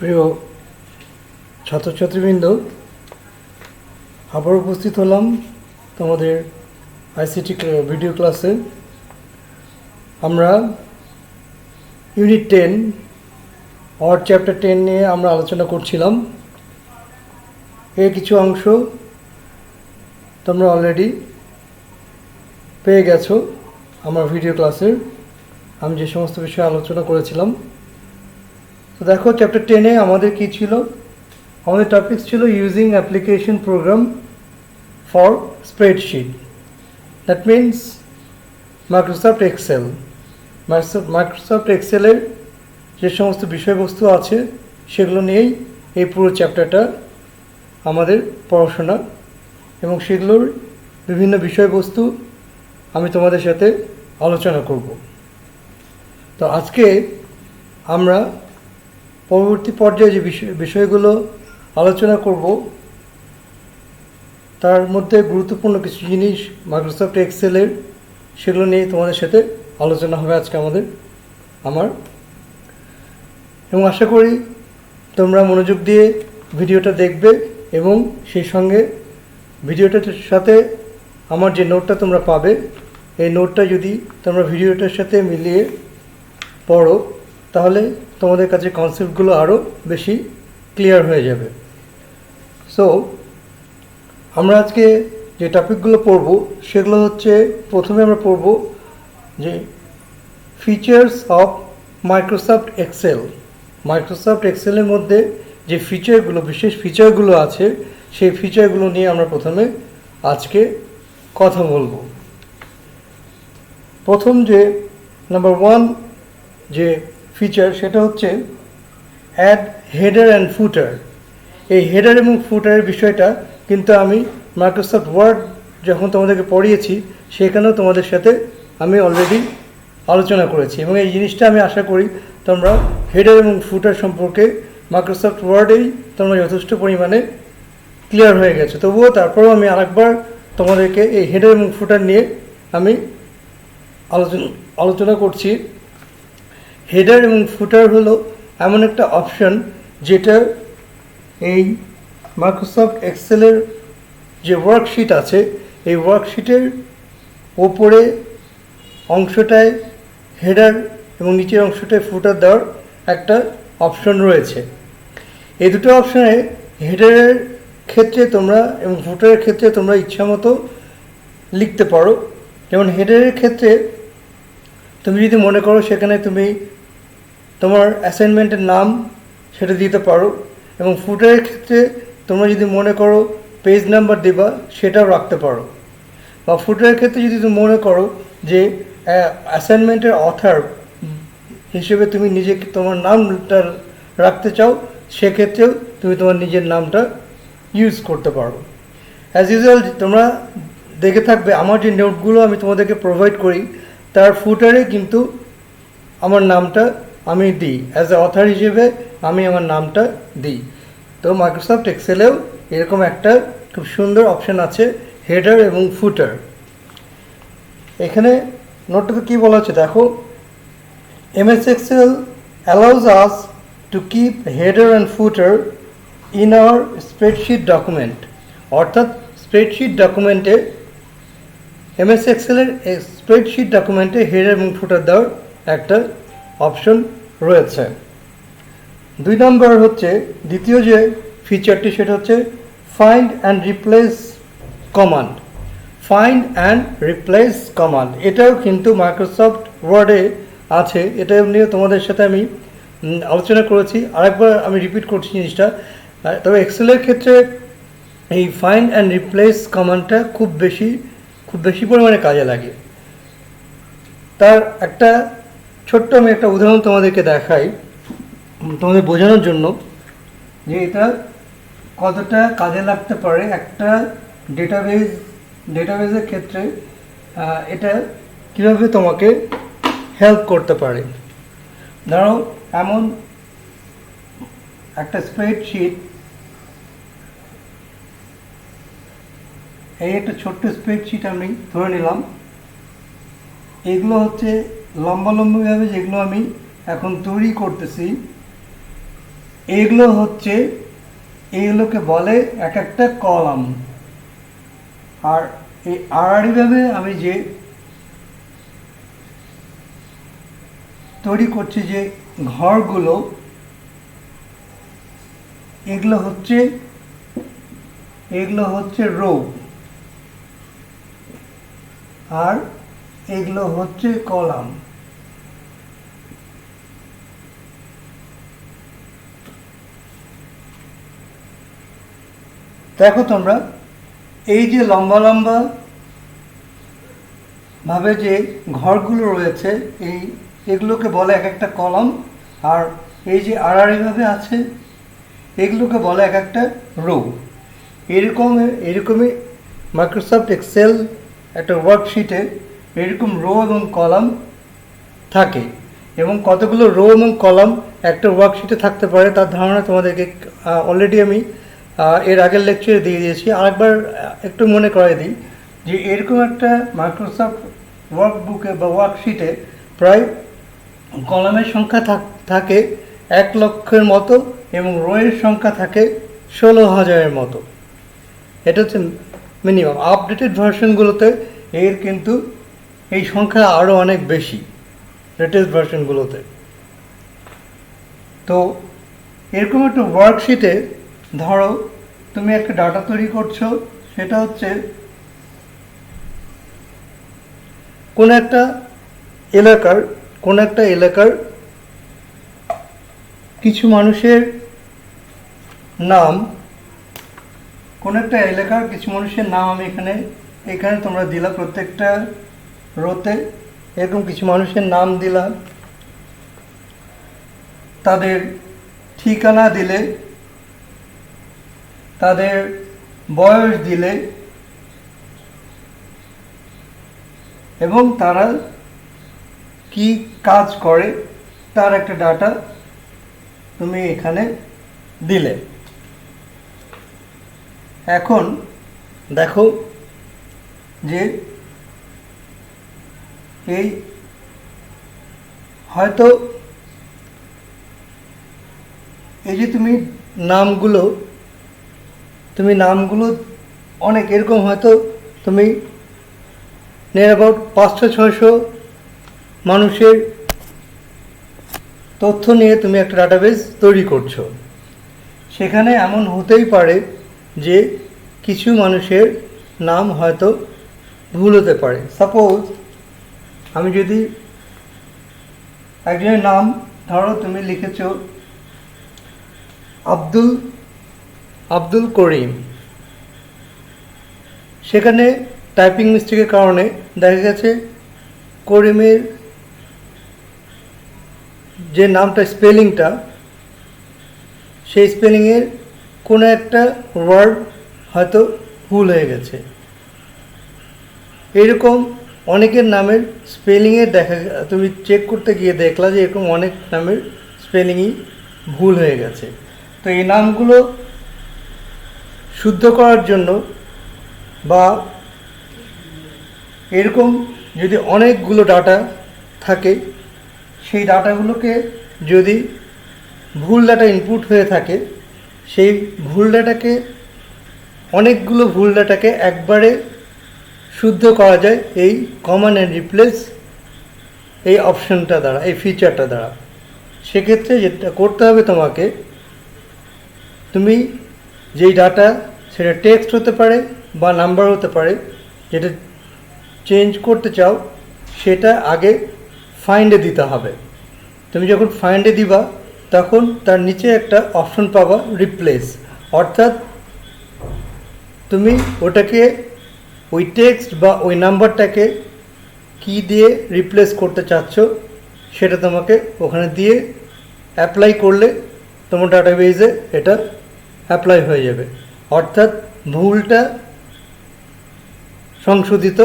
প্রিয় ছাত্রছাত্রীবৃন্দ, আবার উপস্থিত হলাম তোমাদের আইসিটি ভিডিও ক্লাসে। আমরা ইউনিট 10 অর চ্যাপ্টার 10 নিয়ে আমরা আলোচনা করছিলাম। এর কিছু অংশ তোমরা অলরেডি পেয়ে গেছো আমার ভিডিও ক্লাসের, আমি যে সমস্ত বিষয়ে আলোচনা করেছিলাম। তো দেখো, চ্যাপ্টার 10-এ আমাদের কি ছিল? আমাদের টপিক ছিল using application program for spreadsheet, that means Microsoft Excel. Microsoft এক্সেলের যে সমস্ত বিষয়বস্তু আছে সেগুলো নিয়েই এই পুরো চ্যাপ্টারটা আমাদের পড়াশোনা, এবং সেগুলোর বিভিন্ন বিষয়বস্তু আমি তোমাদের সাথে আলোচনা করব। তো আজকে আমরা পরবর্তী পর্যায়ে যে বিষয়গুলো আলোচনা করব তার মধ্যে গুরুত্বপূর্ণ কিছু জিনিস মাইক্রোসফট এক্সেলের, সেগুলো নিয়ে তোমাদের সাথে আলোচনা হবে আজকে আমার এবং আশা করি তোমরা মনোযোগ দিয়ে ভিডিওটা দেখবে এবং সেই সঙ্গে ভিডিওটার সাথে আমার যে নোটটা তোমরা পাবে, এই নোটটা যদি তোমরা ভিডিওটার সাথে মিলিয়ে পড়ো তাহলে তোমাদের কাছে কনসেপ্টগুলো আরও বেশি ক্লিয়ার হয়ে যাবে। সো আমরা আজকে যে টপিকগুলো পড়ব সেগুলো হচ্ছে, প্রথমে আমরা পড়ব যে features of Microsoft Excel. Microsoft এক্সেলের মধ্যে যে ফিচারগুলো, বিশেষ ফিচারগুলো আছে, সেই ফিচারগুলো নিয়ে আমরা প্রথমে আজকে কথা বলবো। প্রথম যে নাম্বার 1 যে ফিচার, সেটা হচ্ছে অ্যাড হেডার অ্যান্ড ফুটার। এই হেডার এবং ফুটারের বিষয়টা কিন্তু আমি মাইক্রোসফট ওয়ার্ড যখন তোমাদেরকে পড়িয়েছি সেখানেও তোমাদের সাথে আমি অলরেডি আলোচনা করেছি, এবং এই জিনিসটা আমি আশা করি তোমরা হেডার এবং ফুটার সম্পর্কে মাইক্রোসফট ওয়ার্ডেই তোমরা যথেষ্ট পরিমাণে ক্লিয়ার হয়ে গেছে। তবুও তারপরেও আমি আরেকবার তোমাদেরকে এই হেডার এবং ফুটার নিয়ে আমি আলোচনা করছি। হেডার এবং ফুটার হলো এমন একটা অপশন যেটা এই মাইক্রোসফট এক্সেলের যে ওয়ার্কশিট আছে, এই ওয়ার্কশিটের ওপরে অংশটায় হেডার এবং নিচের অংশটায় ফুটার দেওয়ার একটা অপশন রয়েছে। এই দুটো অপশনে হেডারের ক্ষেত্রে তোমরা এবং ফুটারের ক্ষেত্রে তোমরা ইচ্ছামতো লিখতে পারো। যেমন হেডারের ক্ষেত্রে তুমি যদি মনে করো সেখানে তুমি তোমার অ্যাসাইনমেন্টের নাম সেটা দিতে পারো, এবং ফুটারের ক্ষেত্রে তোমরা যদি মনে করো পেজ নাম্বার দেবা সেটাও রাখতে পারো। বা ফুটারের ক্ষেত্রে যদি তুমি মনে করো যে অ্যাসাইনমেন্টের অথর হিসেবে তুমি নিজেকে তোমার নামটা রাখতে চাও, সেক্ষেত্রেও তুমি তোমার নিজের নামটা ইউজ করতে পারো। অ্যাজ ইউজুয়াল তোমরা দেখে থাকবে আমার যে নোটগুলো আমি তোমাদেরকে প্রোভাইড করি তার ফুটারে কিন্তু আমার নামটা আমি দিই, অ্যাজ এ অথর হিসেবে আমি আমার নামটা দিই। তো মাইক্রোসফট এক্সেলেও এরকম একটা খুব সুন্দর অপশান আছে, হেডার এবং ফুটার। এখানে নোটটাতে কী বলা হচ্ছে দেখো, MS Excel allows us to keep header and footer in our spreadsheet document। অর্থাৎ স্প্রেডশিট ডকুমেন্টে, MS Excel-এর স্প্রেডশিট ডকুমেন্টে হেডার এবং ফুটার দেওয়ার একটা অপশন রয়েছে। 2 নম্বর হচ্ছে, দ্বিতীয় যে ফিচারটি সেটা হচ্ছে find and replace command. Find and replace command এটাও কিন্তু মাইক্রোসফট ওয়ার্ডে আছে। এটা নিয়ে তোমাদের সাথে আমি আলোচনা করেছি, আরেকবার আমি রিপিট করছি জিনিসটা। তবে এক্সেলের ক্ষেত্রে এই ফাইন্ড অ্যান্ড রিপ্লেস কমান্ডটা খুব বেশি পরিমাণে কাজে লাগে। তার একটা ছোট্ট আমি একটা উদাহরণ তোমাদেরকে দেখাই তোমাদের বোঝানোর জন্য যে এটা কতটা কাজে লাগতে পারে একটা ডেটাবেজের ক্ষেত্রে, এটা কীভাবে তোমাকে হেল্প করতে পারে। ধরো এমন একটা স্প্রেডশিট, এই একটা ছোট্ট স্প্রেডশিট আমি ধরে নিলাম। এগুলো হচ্ছে লম্বালম্বিভাবে যেগুলো আমি এখন তৈরি করতেছি, এইগুলোকে বলে এক একটা কলাম। আর এই আড়াআড়িভাবে আমি যে তৈরি করছি যে ঘরগুলো, এগুলো হচ্ছে রো, আর এগুলো হচ্ছে কলাম। দেখো তোমরা, এই যে লম্বা লম্বা ভাবে যে ঘরগুলো রয়েছে, এগুলোকে বলে এক একটা কলাম। আর এই যে আড়াআড়িভাবে আছে, এগুলোকে বলে এক একটা রো। এরকমই মাইক্রোসফট এক্সেল একটা ওয়ার্কশিটে এরকম রো এবং কলাম থাকে। এবং কতগুলো রো এবং কলাম একটা ওয়ার্কশিটে থাকতে পারে তার ধারণা তোমাদেরকে অলরেডি আমি এর আগের লেকচারে দিয়ে দিয়েছি। আরেকবার একটু মনে করাই দিই যে এরকম একটা মাইক্রোসফট ওয়ার্কবুকে বা ওয়ার্কশিটে প্রায় কলামের সংখ্যা থাকে 1,00,000-এর মতো এবং রোয়ের সংখ্যা থাকে 16,000-এর মতো। এটা হচ্ছে মিনিমাম। আপডেটেড ভার্সনগুলোতে এর কিন্তু এই সংখ্যা আরও অনেক বেশি, লেটেস্ট ভার্সনগুলোতে। তো এরকম একটা ওয়ার্কশিটে ধরো তুমি একটা ডাটা তৈরি করছো, সেটা হচ্ছে কোনো একটা এলাকার কিছু মানুষের নাম, আমি এখানে তোমরা দিলা প্রত্যেকটা রোতে এরকম কিছু মানুষের নাম দিলা, তাদের ঠিকানা দিলে, তাদের বয়স দিলে এবং তারা কি কাজ করে তার একটা ডাটা তুমি এখানে দিলে। এখন দেখো যে এই হয়তো এই যে তুমি নামগুলো অনেক এরকম, হয়তো তুমি নিয়ার অ্যাবাউট 500-600 মানুষের তথ্য নিয়ে তুমি একটা ডাটাবেস তৈরি করছো। সেখানে এমন হতেই পারে যে কিছু মানুষের নাম হয়তো ভুল হতে পারে। সাপোজ আমি যদি একজনের নাম, ধরো তুমি লিখেছো আব্দুল করিম, সেখানে টাইপিং মিস্টেকের কারণে দেখা গেছে করিমের যে নামটা, স্পেলিংটা, সেই স্পেলিংয়ের কোনো একটা ওয়ার্ড হয়তো ভুল হয়ে গেছে। এরকম অনেকের নামের স্পেলিংয়ে তুমি চেক করতে গিয়ে দেখলা যে এরকম অনেক নামের স্পেলিংই ভুল হয়ে গেছে। তো এই নামগুলো শুদ্ধ করার জন্য বা এরকম যদি অনেকগুলো ডাটা থাকে, সেই ডাটাগুলোকে যদি ভুল ডাটা ইনপুট হয়ে থাকে, সেই অনেকগুলো ভুল ডাটাকে একবারে শুদ্ধ করা যায় এই কমন অ্যান্ড রিপ্লেস এই অপশনটা দ্বারা, এই ফিচারটা দ্বারা। সেক্ষেত্রে যেটা করতে হবে তোমাকে, তুমি যেই ডাটা, সেটা টেক্সট হতে পারে বা নাম্বার হতে পারে, যেটা চেঞ্জ করতে চাও সেটা আগে ফাইন্ডে দিতে হবে। তুমি যখন ফাইন্ডে দিবা তখন তার নিচে একটা অপশন পাবা রিপ্লেস, অর্থাৎ তুমি ওটাকে ওই টেক্সট বা ওই নাম্বারটাকে কি দিয়ে রিপ্লেস করতে চাচ্ছ সেটা তোমাকে ওখানে দিয়ে অ্যাপ্লাই করলে তোমার ডাটাবেজে এটা অ্যাপ্লাই হয়ে যাবে, অর্থাৎ ভুলটা সংশোধিত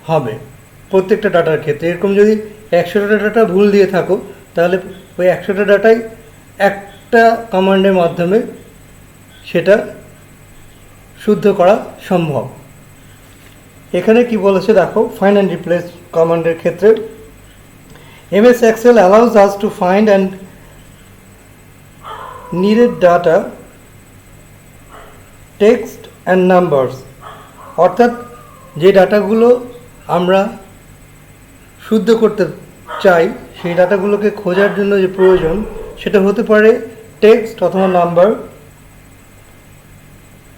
হবে প্রত্যেকটা ডাটার ক্ষেত্রে। এরকম যদি 100টা ডাটা ভুল দিয়ে থাকো তাহলে ওই 100টা ডাটাই একটা কমান্ডের মাধ্যমে সেটা শুদ্ধ করা সম্ভব। এখানে কি বলেছে দেখো, ফাইন্ড অ্যান্ড রিপ্লেস কমান্ডের ক্ষেত্রে MS Excel allows us to find and needed data, text and numbers, অর্থাৎ যে ডাটাগুলো আমরা শুদ্ধ করতে চাই সেই ডাটাগুলোকে খোঁজার জন্য যে প্রয়োজন সেটা হতে পারে টেক্সট অথবা number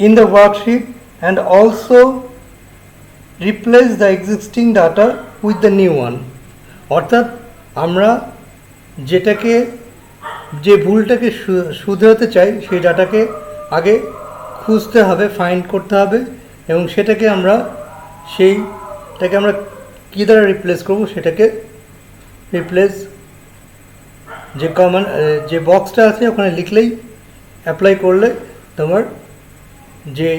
in the worksheet, and also replace the existing data with the new one. অর্থাৎ আমরা যে ভুলটাকে শুধরাতে চাই সেই ডাটাকে আগে খুঁজতে হবে, ফাইন্ড করতে হবে, এবং সেটাকে আমরা কী দ্বারা রিপ্লেস করব, সেটাকে রিপ্লেস যে বক্সটা আছে ওখানে লিখলেই, অ্যাপ্লাই করলে তোমার যে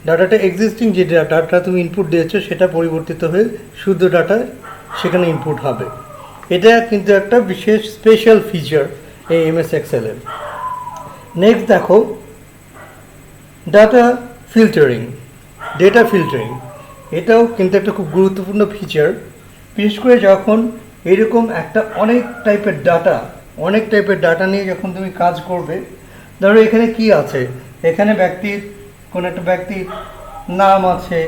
ডাটাটা এক্সিস্টিং যে ডাটা তুমি ইনপুট দিয়েছো সেটা পরিবর্তিত হয়ে শুদ্ধ ডাটা সেখানে ইনপুট হবে। এটা কিন্তু একটা বিশেষ স্পেশাল ফিচার এই এমএস এক্সেলের। নেক্সট দেখো ডেটা ফিল্টারিং। এটাও কিন্তু একটা খুব গুরুত্বপূর্ণ ফিচার, বিশেষ করে যখন এরকম একটা অনেক টাইপের ডাটা নিয়ে যখন তুমি কাজ করবে। ধরো এখানে কি আছে, এখানে কোনো একটা ব্যক্তির নাম আছে,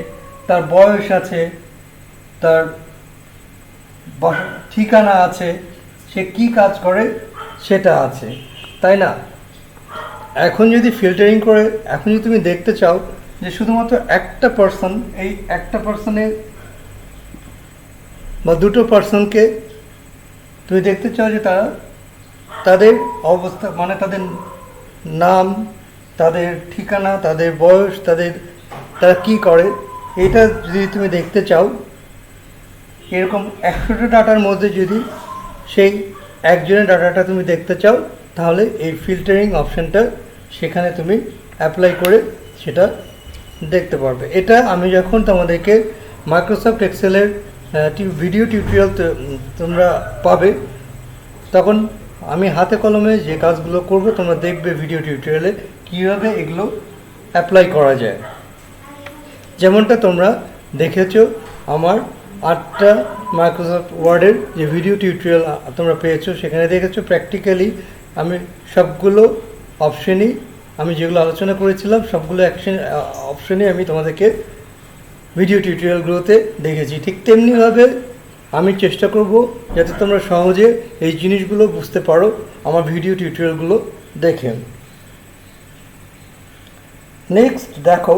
তার বয়স আছে, তার ঠিকানা আছে, সে কি কাজ করে সেটা আছে, তাই না? এখন যদি ফিল্টারিং করে এখন যদি তুমি দেখতে চাও যে শুধুমাত্র একটা পার্সন, এই একটা পার্সনের বা দুটো পার্সনকে তুমি দেখতে চাও যে তাদের অবস্থা, মানে তাদের নাম, তাদের ঠিকানা, তাদের বয়স, তারা কি করে, এটা যদি তুমি দেখতে চাও, এরকম 100টা ডাটার মধ্যে যদি সেই একজনের ডাটাটা তুমি দেখতে চাও, তাহলে এই ফিল্টারিং অপশানটা সেখানে তুমি অ্যাপ্লাই করে সেটা দেখতে পারবে। এটা আমি যখন তোমাদেরকে মাইক্রোসফট এক্সেলের ভিডিও টিউটোরিয়াল তোমরা পাবে, তখন আমি হাতে কলমে যে কাজগুলো করব তোমরা দেখবে ভিডিও টিউটোরিয়ালে কীভাবে এগুলো অ্যাপ্লাই করা যায়। যেমনটা তোমরা দেখেছো আমার 8টা মাইক্রোসফট ওয়ার্ডের যে ভিডিও টিউটোরিয়াল তোমরা পেয়েছো, সেখানে দেখেছো প্র্যাকটিক্যালি আমি সবগুলো অপশানই, আমি যেগুলো আলোচনা করেছিলাম সবগুলো অপশানই আমি তোমাদেরকে ভিডিও টিউটোরিয়ালগুলোতে দেখেছি। ঠিক তেমনিভাবে আমি চেষ্টা করব যাতে তোমরা সহজে এই জিনিসগুলো বুঝতে পারো আমার ভিডিও টিউটোরিয়ালগুলো দেখে। নেক্সট দেখো,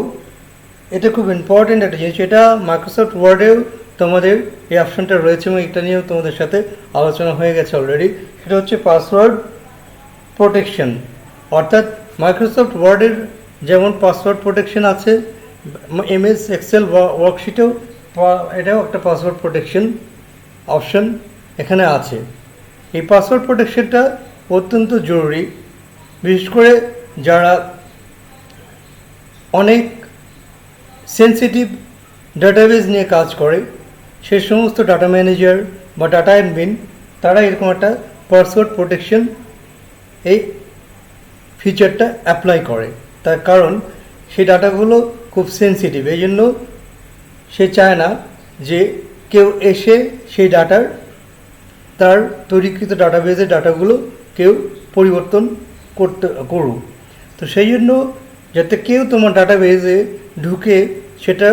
এটা খুব ইম্পর্টেন্ট একটা জিনিস, এটা মাইক্রোসফট ওয়ার্ডেও তোমাদের এই অপশানটা রয়েছে এবং এটা নিয়েও তোমাদের সাথে আলোচনা হয়ে গেছে অলরেডি। সেটা হচ্ছে পাসওয়ার্ড প্রোটেকশন। অর্থাৎ মাইক্রোসফট ওয়ার্ডের যেমন পাসওয়ার্ড প্রোটেকশন আছে, এমএস এক্সেল ওয়ার্কশিটেও এটাও একটা পাসওয়ার্ড প্রোটেকশন অপশন এখানে আছে। এই পাসওয়ার্ড প্রোটেকশনটা অত্যন্ত জরুরি, বিশেষ করে যারা অনেক সেন্সিটিভ ডাটাবেজ নিয়ে কাজ করে, সেই সমস্ত ডাটা ম্যানেজার বা ডাটা অ্যাডমিন তারা এরকম একটা পাসওয়ার্ড প্রোটেকশন এই ফিচারটা অ্যাপ্লাই করে। তার কারণ সেই ডাটাগুলো খুব সেন্সিটিভ, এই জন্য সে চায় না যে কেউ এসে সেই তার তৈরিকৃত ডাটাবেজের ডাটাগুলো কেউ পরিবর্তন করুক। তো সেই জন্য যাতে কেউ তোমার ডাটাবেজে ঢুকে সেটা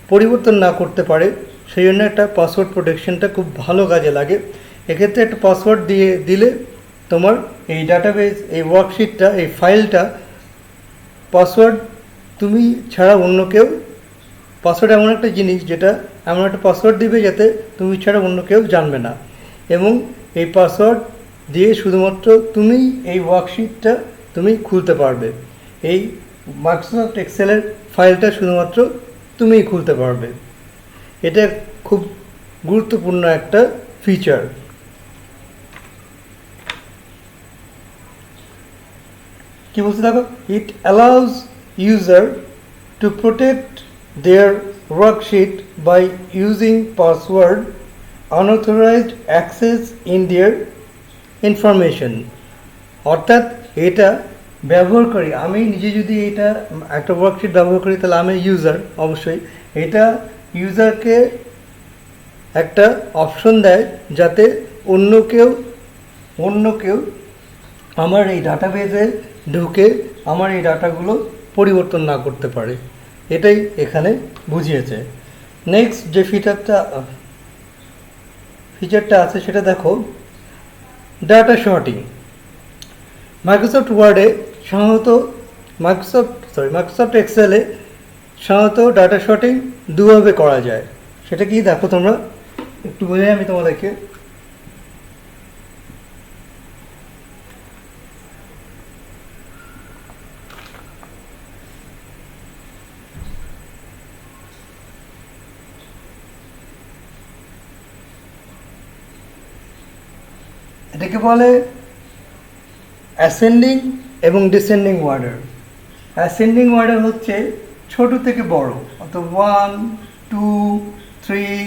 পরিবর্তন না করতে পারে, সেই জন্য একটা পাসওয়ার্ড প্রোটেকশনটা খুব ভালো কাজে লাগে। এক্ষেত্রে একটা পাসওয়ার্ড দিলে তোমার এই ডাটাবেজ, এই ওয়ার্কশিটটা, এই ফাইলটা, পাসওয়ার্ড তুমি ছাড়া অন্য কেউ, পাসওয়ার্ড এমন একটা জিনিস যেটা এমন একটা পাসওয়ার্ড দিবে যাতে তুমি ছাড়া অন্য কেউ জানবে না, এবং এই পাসওয়ার্ড দিয়ে শুধুমাত্র তুমি এই ওয়ার্কশিটটা তুমি খুলতে পারবে। এই মাইক্রোসফট এক্সেলের ফাইলটা শুধুমাত্র তুমিই খুলতে পারবে। এটা খুব গুরুত্বপূর্ণ একটা ফিচার। কি বলছে দেখো, it allows user to protect their worksheet by using password unauthorised access in their information. অর্থাৎ এটা ব্যবহারকারী, আমি নিজে যদি এটা একটা ওয়ার্কশিট ব্যবহার করি তাহলে আমি ইউজার, অবশ্যই এটা ইউজারকে একটা অপশন দেয় যাতে অন্য কেউ আমার এই ডাটাবেজে ঢুকে আমার এই ডাটাগুলো পরিবর্তন না করতে পারে। এটাই এখানে বুঝিয়েছে। নেক্সট যে ফিচারটা আছে সেটা দেখো, ডাটা শর্টিং। মাইক্রোসফট ওয়ার্ডে সাধারণত মাইক্রোসফট এক্সেলে সাধারণত ডাটা শর্টিং দুভাবে করা যায়। সেটা কি দেখো তোমরা, একটু বলে আমি তোমাদেরকে। এটাকে বলে অ্যাসেন্ডিং এবং ডিসেন্ডিং অর্ডার। অ্যাসেন্ডিং অর্ডার হচ্ছে ছোট থেকে বড়, অর্থাৎ 1 2 3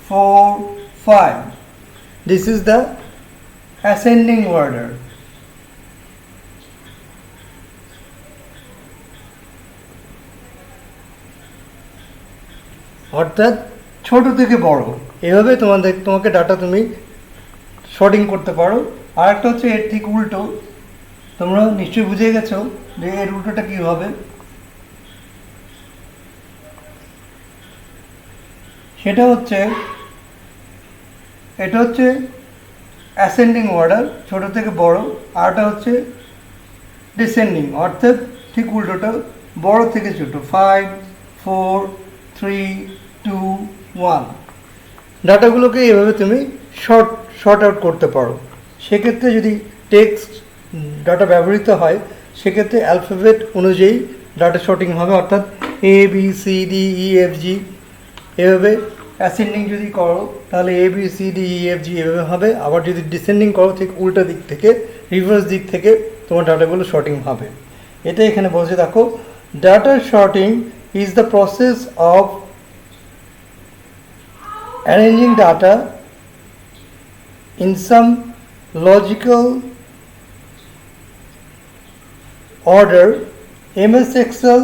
4 5, this is the ascending order. অর্থাৎ ছোট থেকে বড়, এভাবে তোমাকে ডাটা তুমি শর্টিং করতে পারো। আর একটা হচ্ছে এর ঠিক উল্টো, তোমরা নিশ্চয়ই বুঝে গেছো যে এর উল্টোটা কি হবে। সেটা হচ্ছে, এটা হচ্ছে অ্যাসেন্ডিং অর্ডার, ছোট থেকে বড়। আরটা হচ্ছে ডিসেন্ডিং, অর্থাৎ ঠিক উল্টোটা, বড় থেকে ছোট, 5 4 3 2 1। ডাটাগুলোকে এভাবে তুমি শর্ট আউট করতে পারো। সেক্ষেত্রে যদি টেক্সট ডাটা ব্যবহৃত হয়, সেক্ষেত্রে অ্যালফাবেট অনুযায়ী ডাটা শর্টিং হবে, অর্থাৎ A B C D E F G এভাবে। অ্যাসেন্ডিং যদি করো তাহলে A B C D E F G এভাবে হবে। আবার যদি ডিসেন্ডিং করো ঠিক উল্টা দিক থেকে, রিভার্স দিক থেকে তোমার ডাটাগুলো শর্টিং হবে। এটা এখানে বলছে দেখো, data sorting is the process of arranging data in some logical order. MS Excel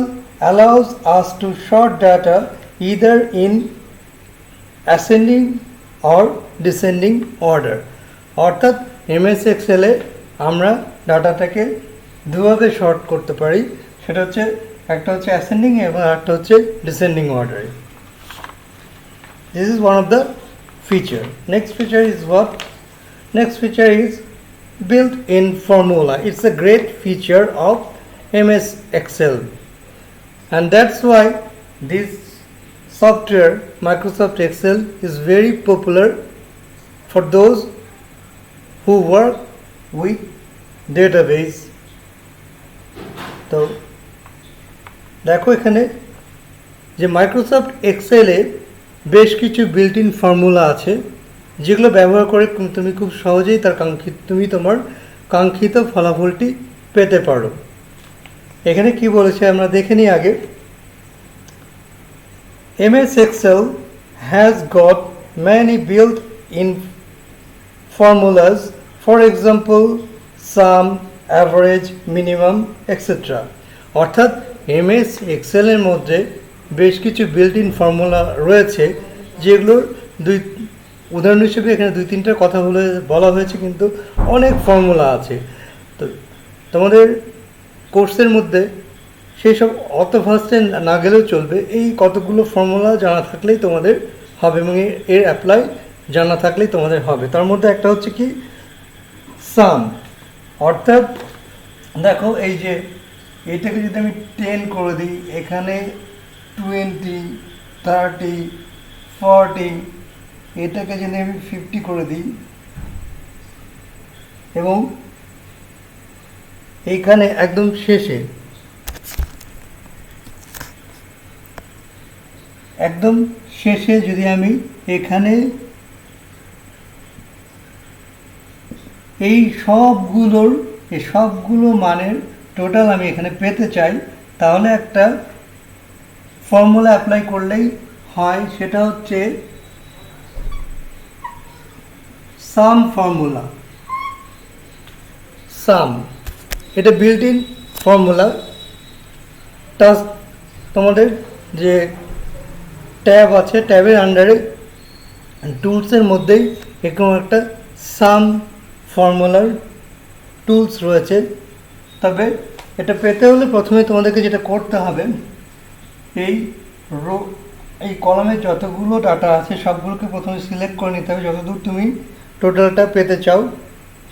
allows us to sort data either in ascending or descending order. অর্থাৎ MS Excel এ আমরা ডাটাটাকে দুভাবে শর্ট করতে পারি। সেটা হচ্ছে, একটা হচ্ছে অ্যাসেন্ডিং এবং একটা হচ্ছে ডিসেন্ডিং অর্ডারে। This is one of the feature. Next feature is what? Next feature is built-in formula. It's a great feature of MS Excel, and that's why this software, Microsoft Excel, is very popular for those who work with database. তো দেখো এখানে যে Microsoft এক্সেলে বেশ কিছু built in formula আছে, যেগুলো ব্যবহার করে তুমি খুব সহজেই তোমার কাঙ্ক্ষিত ফলাফলটি পেতে পারো। এখানে কি বলেছে আমরা দেখে নিই আগে। MS Excel has got many built-in formulas, for example sum, average, minimum, etc. অর্থাৎ MS Excel এর মধ্যে বেশ কিছু বিল্ট ইন ফর্মুলা রয়েছে, যেগুলোর উদাহরণ হিসেবে এখানে 2-3টা কথা বলা হয়েছে, কিন্তু অনেক ফর্মুলা আছে। তো তোমাদের কোর্সের মধ্যে সেই সব অত ফার্স্টে না গেলেও চলবে, এই কতগুলো ফর্মুলা জানা থাকলেই তোমাদের হবে এবং এর অ্যাপ্লাই জানা থাকলেই তোমাদের হবে। তার মধ্যে একটা হচ্ছে কি, সাম। অর্থাৎ দেখো এই যে এটাকে যদি আমি 10 করে দিই, এখানে 20 30 40, এটাকে যদি আমি 50 করে দিই এবং এইখানে একদম শেষে যদি আমি এখানে এই সবগুলো মানের টোটাল আমি এখানে পেতে চাই, তাহলে একটা ফর্মুলা অ্যাপ্লাই করলেই হয়। সেটা হচ্ছে সাম ফর্মুলা। সাম এটা বিল্ট ইন ফর্মুলা। তোমাদের যে ট্যাব আছে, ট্যাবের আন্ডারে টুলসের মধ্যেই এরকম একটা সাম ফর্মুলার টুলস রয়েছে। তবে এটা পেতে হলে প্রথমে তোমাদেরকে যেটা করতে হবে, এই এই কলামে যতগুলো ডাটা আছে সবগুলোকে প্রথমে সিলেক্ট করে নিতে হবে। যতদূর তুমি টোটালটা পেতে চাও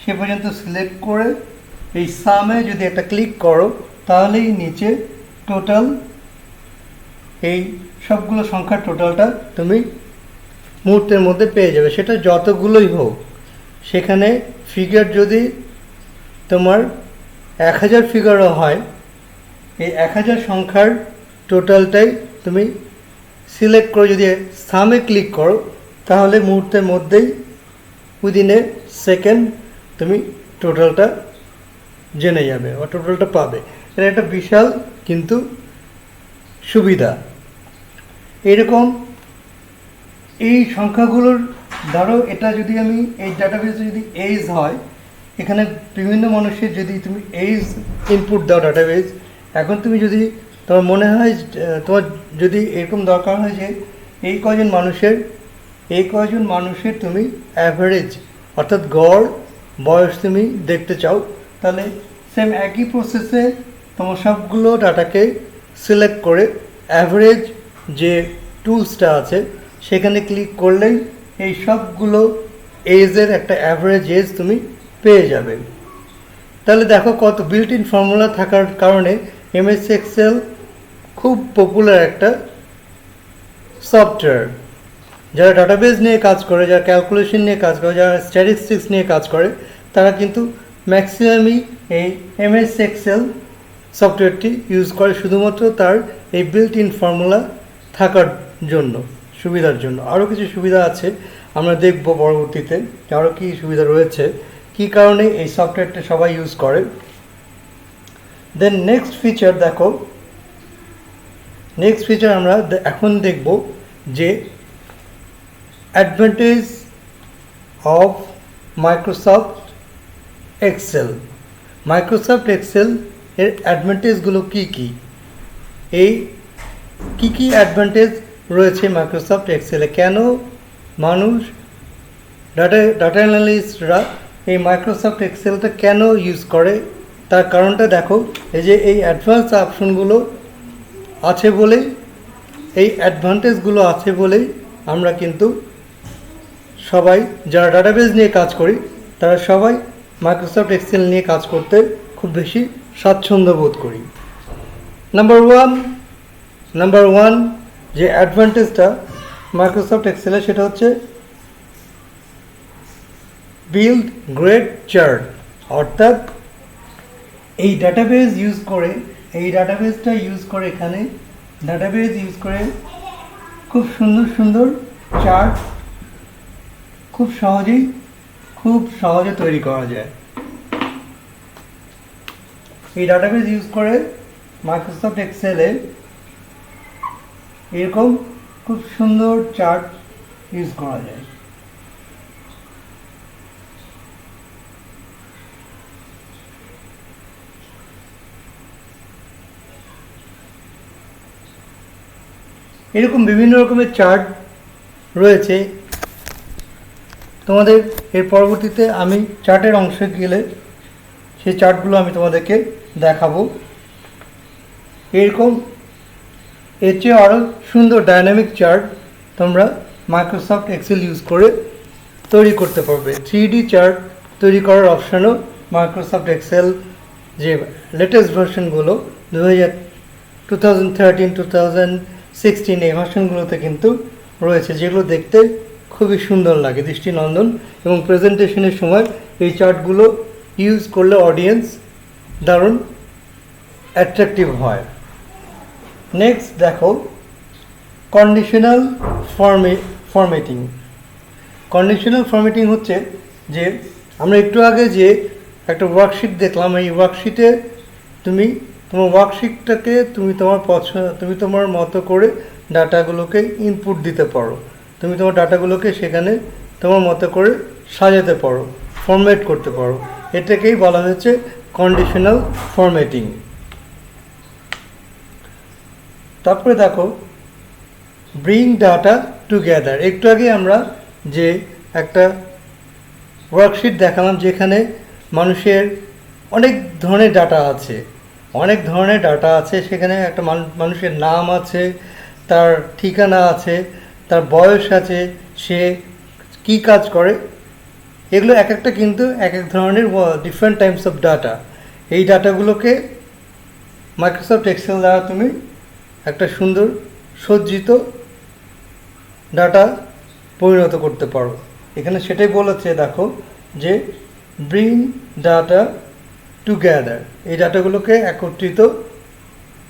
সে পর্যন্ত সিলেক্ট করে এই সামে যদি একটা ক্লিক করো তাহলেই নিচে টোটাল এই সবগুলো সংখ্যার টোটালটা তুমি মুহূর্তের মধ্যে পেয়ে যাবে, সেটা যতগুলোই হোক। সেখানে ফিগার যদি তোমার 1000 ফিগারও হয়, এই 1000 সংখ্যার টোটালটাই তুমি সিলেক্ট করে যদি সামে ক্লিক করো তাহলে মুহূর্তের মধ্যেই উইদিন এ সেকেন্ড তুমি টোটালটা জেনে যাবে বা টোটালটা পাবে। এটা একটা বিশাল কিন্তু সুবিধা। এরকম এই সংখ্যাগুলোর ধরো এটা যদি আমি এই ডাটাবেসে যদি এজ হয়, এখানে বিভিন্ন মানুষের যদি তুমি এজ ইনপুট দাও ডাটাবেস, এখন তুমি যদি তোমার মনে হয় তোমার যদি এরকম দরকার হয় যে এই কজন মানুষের তুমি অ্যাভারেজ অর্থাৎ গড় বয়স তুমি দেখতে চাও, তাহলে সেম একই প্রসেসে তোমার সবগুলো ডাটাকে সিলেক্ট করে অ্যাভারেজ যে টুলসটা আছে সেখানে ক্লিক করলেই এই সবগুলো এজের একটা অ্যাভারেজ এজ তুমি পেয়ে যাবে। তাহলে দেখো কত বিল্ট ইন ফর্মুলা থাকার কারণে এমএস এক্সেল খুব পপুলার একটা সফটওয়্যার। যারা ডাটাবেস নিয়ে কাজ করে, যারা ক্যালকুলেশন নিয়ে কাজ করে, যারা স্ট্যাটিস্টিক্স নিয়ে কাজ করে, তারা কিন্তু ম্যাক্সিমামই এই এমএস এক্সেল সফটওয়্যারটি ইউজ করে শুধুমাত্র তার এই বিল্ট ইন ফর্মুলা থাকার জন্য, সুবিধার জন্য। আরও কিছু সুবিধা আছে আমরা দেখব পরবর্তীতে, আরও কী সুবিধা রয়েছে, কী কারণে এই সফটওয়্যারটা সবাই ইউজ করে। দেন নেক্সট ফিচার দেখো, নেক্সট ফিচার আমরা এখন দেখব যে advantage of Microsoft Excel. Microsoft Excel এর অ্যাডভান্টেজগুলো কী কী, এই কী কী অ্যাডভান্টেজ রয়েছে মাইক্রোসফট এক্সেলে, কেন মানুষ ডাটা অ্যানালিস্টরা এই মাইক্রোসফট এক্সেলটা কেন ইউজ করে, তার কারণটা দেখো। এই যে এই অ্যাডভান্স অপশনগুলো আছে বলেই, এই অ্যাডভান্টেজগুলো আছে বলেই আমরা কিন্তু সবাই যারা ডাটাবেস নিয়ে কাজ করি তারা সবাই মাইক্রোসফট এক্সেল নিয়ে কাজ করতে খুব বেশি স্বাচ্ছন্দ্য বোধ করি। নাম্বার ওয়ান যে অ্যাডভান্টেজটা মাইক্রোসফট এক্সেলে, সেটা হচ্ছে বিল্ড গ্রেট চার্ট। অর্থাৎ এই ডাটাবেস ইউজ করে, এই ডাটাবেসটা ইউজ করে, এখানে ডাটাবেস ইউজ করে খুব সুন্দর সুন্দর চার্ট খুব সহজে তৈরি করা যায়। এই ডাটাবেস ইউজ করে মাইক্রোসফট এক্সেলে এরকম খুব সুন্দর চার্ট ইউজ করা যায়। এরকম বিভিন্ন রকমের চার্ট রয়েছে। তোমাদের এর পরবর্তীতে আমি চার্টের অংশে গেলে সেই চার্টগুলো আমি তোমাদেরকে দেখাবো। এরকম এর চেয়ে আরও সুন্দর ডাইনামিক চার্ট তোমরা মাইক্রোসফট এক্সেল ইউজ করে তৈরি করতে পারবে। 3D চার্ট তৈরি করার অপশানও মাইক্রোসফট এক্সেল যে লেটেস্ট ভার্সনগুলো 2013, 2016 এই ভার্সনগুলোতে কিন্তু রয়েছে, যেগুলো দেখতে খুবই সুন্দর লাগে, দৃষ্টিনন্দন, এবং প্রেজেন্টেশনের সময় এই চার্টগুলো ইউজ করলে অডিয়েন্স দারুণ অ্যাট্রাকটিভ হয়। নেক্সট দেখো কন্ডিশনাল ফরম্যাটিং। কন্ডিশনাল ফরম্যাটিং হচ্ছে যে আমরা একটু আগে যে একটা ওয়ার্কশিট দেখলাম, এই ওয়ার্কশিটে তুমি তোমার ওয়ার্কশিটটাকে তুমি তোমার মতো করে ডাটাগুলোকে ইনপুট দিতে পারো, তুমি তোমার ডাটাগুলোকে সেখানে তোমার মতো করে সাজাতে পারো, ফরম্যাট করতে পারো। এটাকেই বলা হয়েছে কন্ডিশনাল ফরম্যাটিং। তারপরে দেখো ব্রিং ডাটা টুগেদার। একটু আগে আমরা যে একটা ওয়ার্কশিট দেখালাম যেখানে মানুষের অনেক ধরনের ডাটা আছে, অনেক ধরনের ডাটা আছে। সেখানে একটা মানুষের নাম আছে, তার ঠিকানা আছে, তার বয়স আছে, সে কি কাজ করে, এগুলো এক একটা কিন্তু এক এক ধরনের ডিফারেন্ট টাইপস অফ ডাটা। এই ডাটাগুলোকে মাইক্রোসফট এক্সেল দ্বারা তুমি একটা সুন্দর সজ্জিত ডাটা পরিণত করতে পারো। এখানে সেটাই বলেছে, দেখো যে ব্রিং ডাটা টুগেদার, এই ডাটাগুলোকে একত্রিত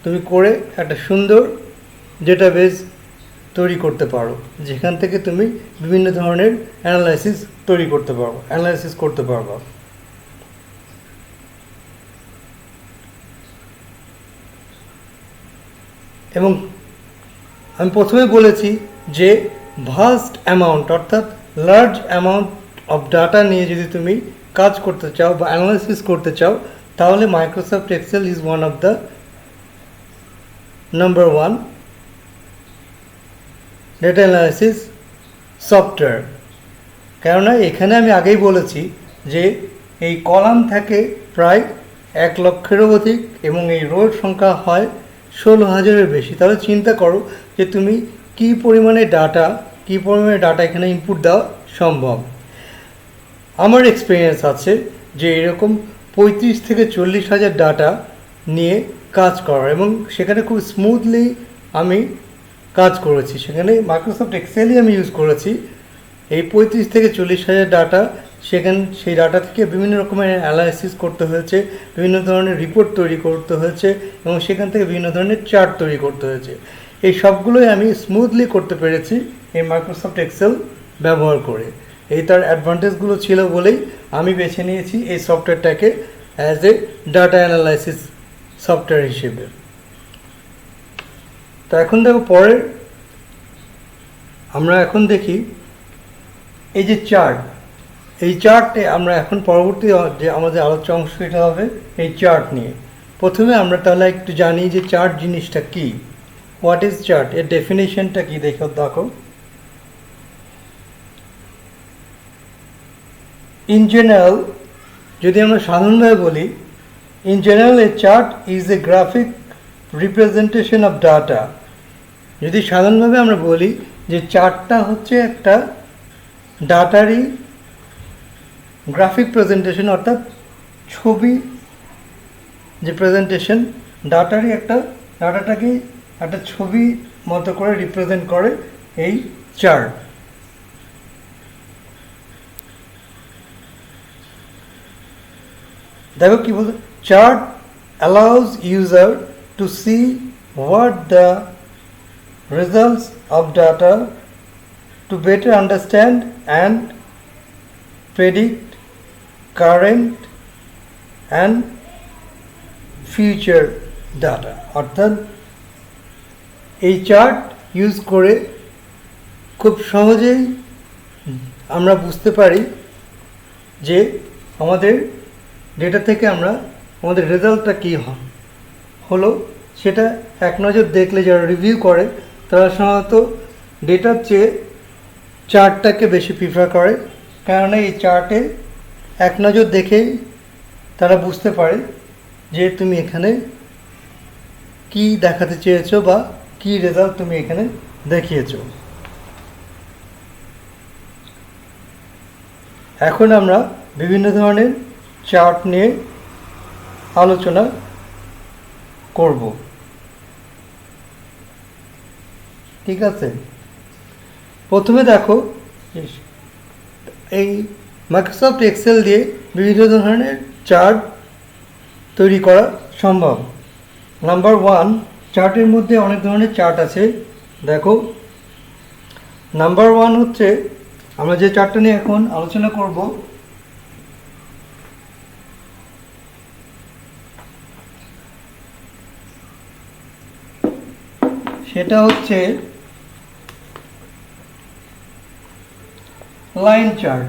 তুমি করে একটা সুন্দর ডেটাবেস তৈরি করতে পারো, যেখান থেকে তুমি বিভিন্ন ধরনের অ্যানালাইসিস করতে পারবো। এবং আমি প্রথমে বলেছি যে ভাস্ট অ্যামাউন্ট, অর্থাৎ লার্জ অ্যামাউন্ট অফ ডাটা নিয়ে যদি তুমি কাজ করতে চাও বা অ্যানালাইসিস করতে চাও, তাহলে Microsoft Excel is one of the number one data analysis software. কেননা এখানে আমি আগেই বলেছি যে এই কলাম থাকে প্রায় 1,00,000-এরও অধিক এবং এই রোর সংখ্যা হয় 16,000-এর বেশি। তাহলে চিন্তা করো যে তুমি কী পরিমাণে ডাটা এখানে ইনপুট দেওয়া সম্ভব। আমার এক্সপিরিয়েন্স আছে যে এরকম 35 থেকে 40,000 ডাটা নিয়ে কাজ করার, এবং সেখানে খুব স্মুথলি আমি কাজ করেছি। সেখানে মাইক্রোসফট এক্সেলই আমি ইউজ করেছি। এই 35 থেকে 40,000 ডাটা, সেই ডাটা থেকে বিভিন্ন রকমের অ্যানালাইসিস করতে হয়েছে, বিভিন্ন ধরনের রিপোর্ট তৈরি করতে হয়েছে, এবং সেখান থেকে বিভিন্ন ধরনের চার্ট তৈরি করতে হয়েছে। এই সবগুলোই আমি স্মুথলি করতে পেরেছি এই মাইক্রোসফট এক্সেল ব্যবহার করে। এই তার অ্যাডভান্টেজগুলো ছিল বলেই আমি বেছে নিয়েছি এই সফটওয়্যারটাকে as a data analysis software হিসেবে। তো এখন দেখো পরের, আমরা এখন দেখি এই যে চার্ট, এই চার্টে আমরা এখন পরবর্তী যে আমাদের আলোচ্য অংশ এটা হবে এই চার্ট নিয়ে। প্রথমে আমরা তাহলে একটু জানি যে চার্ট জিনিসটা কি, হোয়াট ইজ চার্ট, এর ডেফিনেশনটা কি দেখো। ইন জেনারেল, যদি আমরা সাধারণভাবে বলি, in general A chart is a graphic representation of data. যদি সাধারণভাবে আমরা বলি যে চার্টটা হচ্ছে একটা ডাটারই গ্রাফিক প্রেজেন্টেশন, অর্থাৎ ছবি যে প্রেজেন্টেশন, ডাটাটাকে একটা ছবি মতো করে রিপ্রেজেন্ট করে এই চার্ট। দেখো কি বলতো, chart allows user to see what the results of data to better understand and predict current and future data। অর্থাৎ এই চার্ট ইউজ করে খুব সহজেই আমরা বুঝতে পারি যে আমাদের ডেটা থেকে আমাদের রেজাল্টটা কী হলো, সেটা এক নজর দেখলে যারা রিভিউ করে তারা সাধারণত ডেটার চেয়ে চার্টটাকে বেশি প্রিফার করে, কেননা এই চার্টে এক নজর দেখেই তারা বুঝতে পারে যে তুমি এখানে কি দেখাতে চেয়েছো বা কি রেজাল্ট তুমি এখানে দেখিয়েছো। এখন আমরা বিভিন্ন ধরনের চার্ট নিয়ে আলোচনা করব, ঠিক আছে। প্রথমে দেখো এই মাইক্রোসফট এক্সেল দিয়ে বিভিন্ন ধরনের চার্ট তৈরি করা সম্ভব। নাম্বার ওয়ান, চার্টের মধ্যে অনেক ধরনের চার্ট আছে। দেখো নাম্বার ওয়ান হচ্ছে, আমরা যে চার্টটা নিয়ে এখন আলোচনা করব সেটা হচ্ছে লাইন চার্ট।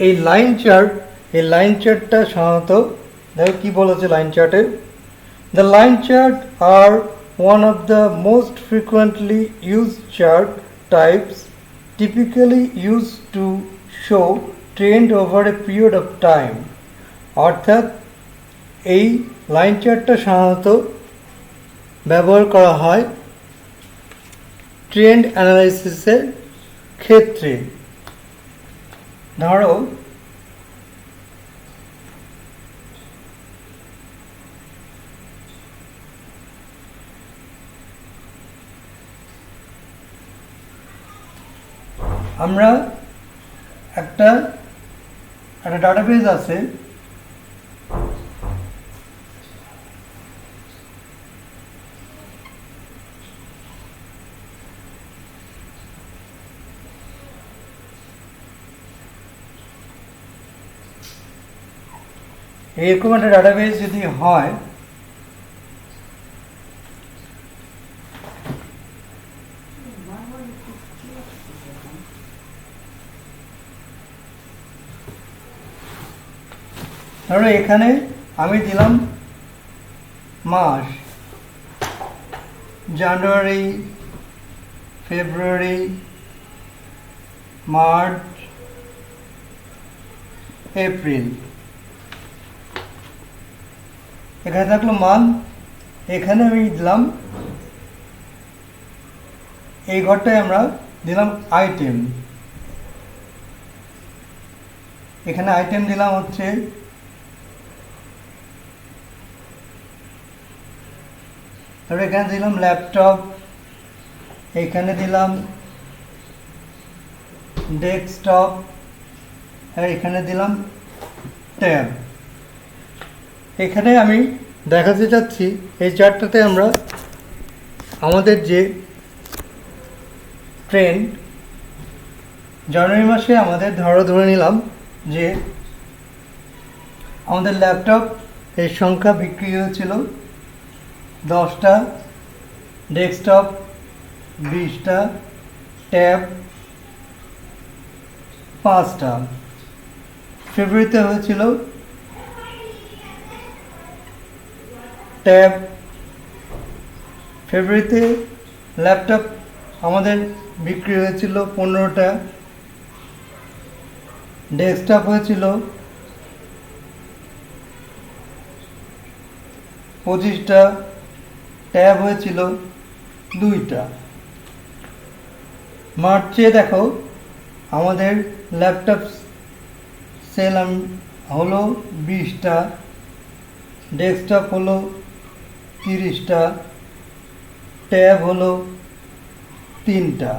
এই লাইন চার্টটা সাধারণত দেখো কি বলেছে লাইন চার্টে, the line chart are one of the most frequently used chart types typically used to show trend over a period of time. অর্থাৎ এই লাইন চার্টটা সাধারণত ব্যবহার করা হয় ট্রেন্ড অ্যানালাইসিসের ক্ষেত্রে। ধরো আমরা একটা ডাটাবেস আছে, এরকম একটা ডাটাবেস যদি হয় ধরো এখানে আমি দিলাম মাস জানুয়ারি, ফেব্রুয়ারি, মার্চ, এপ্রিল। এখানে থাকলো মান্থ, এখানে আমি দিলাম এই ঘরটায় আমরা দিলাম আইটেম। এখানে আইটেম দিলাম হচ্ছে ধরো এখানে দিলাম ল্যাপটপ, এখানে দিলাম ডেস্কটপ, আর এখানে দিলাম ট্যাব। এখানে আমি দেখাতে চাচ্ছি এই চার্টটাতে আমরা আমাদের যে ট্রেন্ড জানুয়ারি মাসে আমাদের ধরে নিলাম যে আমাদের ল্যাপটপ এর সংখ্যা বিক্রি হয়েছিল 10টা, ডেস্কটপ 20টা, ট্যাব 5টা। ফেব্রুয়ারিতে হয়েছিল ট্যাব, ফেব্রুয়ারিতে ল্যাপটপ আমাদের বিক্রি হয়েছিল 15টা, ডেস্কটপ হয়েছিল 25টা, ট্যাব হয়েছিল 2টা। মার্চে দেখো আমাদের ল্যাপটপ সেল হলো 20টা, ডেস্কটপ হলো 30টা, ট্যাব হলো 3টা।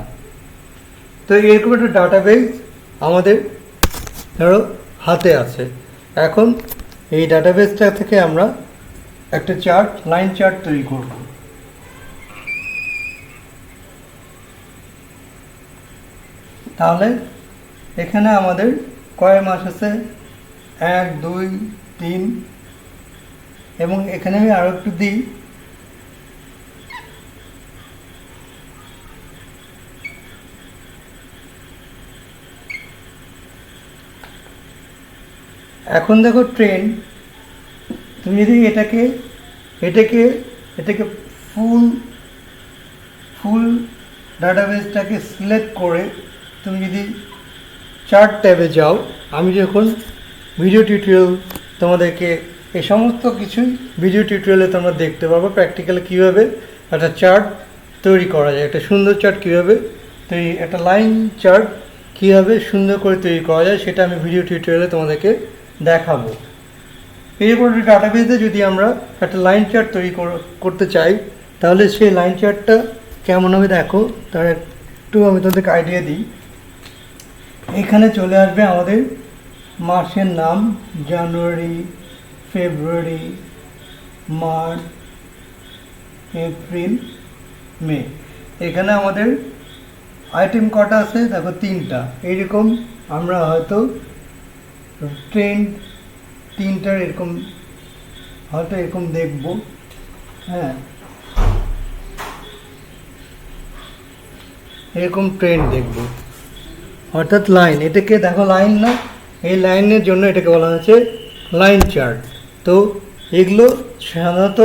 তো এরকম একটা ডাটাবেস আমাদের ধরো হাতে আছে। এখন এই ডাটাবেসটা থেকে আমরা একটা চার্ট, লাইন চার্ট তৈরি করব। তাহলে এখানে আমাদের কয় মাস আছে, 1, 2, 3, এবং এখানে আমি আরো একটু দিই, এখন দেখো ট্রেন্ড। তুমি যদি এটাকে ফুল ডাটাবেসটাকে সিলেক্ট করে তুমি যদি চার্ট ট্যাবে যাও, আমি যখন ভিডিও টিউটোরিয়াল তোমাদেরকে এই সমস্ত কিছুই ভিডিও টিউটোরিয়ালে তোমরা দেখতে পাবো প্র্যাকটিক্যালি কীভাবে একটা চার্ট তৈরি করা যায়, একটা সুন্দর চার্ট কীভাবে তৈরি, একটা লাইন চার্ট কীভাবে সুন্দর করে তৈরি করা যায়, সেটা আমি ভিডিও টিউটোরিয়ালে তোমাদেরকে দেখাবো। এরপর ডাটাবেসে যদি আমরা একটা লাইন চার্ট তৈরি করতে চাই, তাহলে সেই লাইন চার্টটা কেমন হবে দেখো, তার একটু আমি তোমাদেরকে আইডিয়া দিই। এখানে চলে আসবে আমাদের মাসের নাম, জানুয়ারি, ফেব্রুয়ারি, মার্চ, এপ্রিল, মে। এখানে আমাদের আইটেম কটা আছে দেখো, 3টা। এইরকম আমরা হয়তো ট্রেন্ড 3টার এরকম হয়তো এরকম দেখব। হ্যাঁ, এরকম ট্রেন্ড দেখব, অর্থাৎ লাইন। এটাকে দেখো লাইন না, এই লাইনের জন্য এটাকে বলা হচ্ছে লাইন চার্ট। তো এগুলো সাধারণত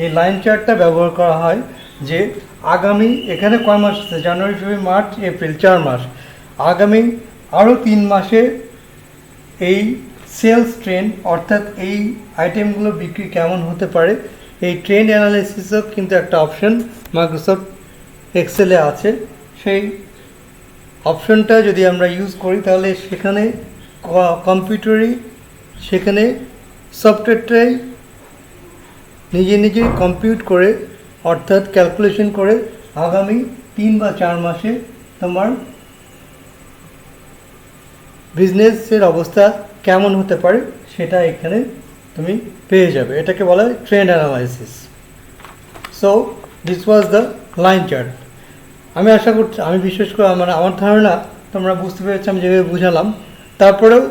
এই লাইন চার্টটা ব্যবহার করা হয় যে আগামী এখানে কয় মাস আছে, জানুয়ারি, ফেব্রুয়ারি, মার্চ, এপ্রিল, 4 মাস। আগামী আরও 3 মাসে এই সেলস ট্রেন্ড, অর্থাৎ এই আইটেমগুলো বিক্রি কেমন হতে পারে, এই ট্রেন্ড অ্যানালাইসিসও কিন্তু একটা অপশন মাইক্রোসফট এক্সেলে আছে। সেই অপশনটা যদি আমরা ইউজ করি তাহলে সেখানে কম্পিউটারই, সেখানে সফটওয়্যারটাই নিজে নিজেই কম্পিউট করে, অর্থাৎ ক্যালকুলেশন করে আগামী 3 বা 4 মাসে তোমার বিজনেসের অবস্থা কেমন হতে পারে সেটা এখানে তুমি পেয়ে যাবে। এটাকে বলা হয় trend analysis. So this was the line chart. আমি আশা করছি, আমি বিশেষ করে আমার ধারণা তোমরা বুঝতে পেরেছি আমি যেভাবে বুঝালাম। তারপরেও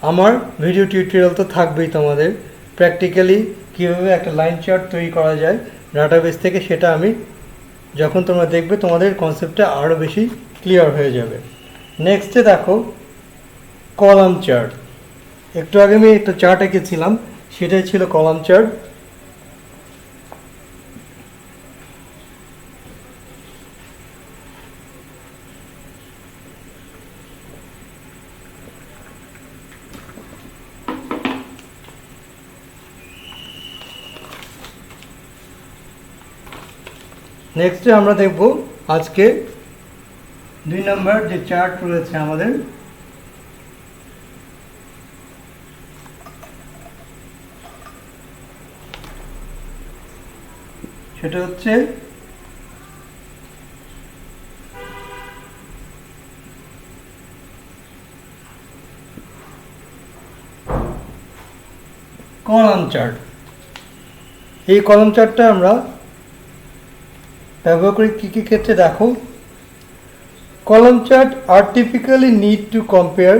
আমার ভিডিও টিউটোরিয়াল তো থাকবেই তোমাদের, প্র্যাকটিক্যালি কীভাবে একটা লাইন চার্ট তৈরি করা যায় ডাটাবেস থেকে, সেটা আমি যখন তোমরা দেখবে তোমাদের কনসেপ্টটা আরও বেশি ক্লিয়ার হয়ে যাবে। নেক্সটে দেখো কলাম চার্ট। একটু আগে আমি একটা চার্ট এঁকেছিলাম, সেটাই ছিল কলাম চার্ট। নেক্সটে আমরা দেখব আজকে 2 নম্বর যে চার্ট রয়েছে আমাদের, সেটা হচ্ছে কলাম চার্ট। এই কলাম চার্টটা আমরা ব্যবহার করি কী কী ক্ষেত্রে দেখো। Column chart R typically need to compare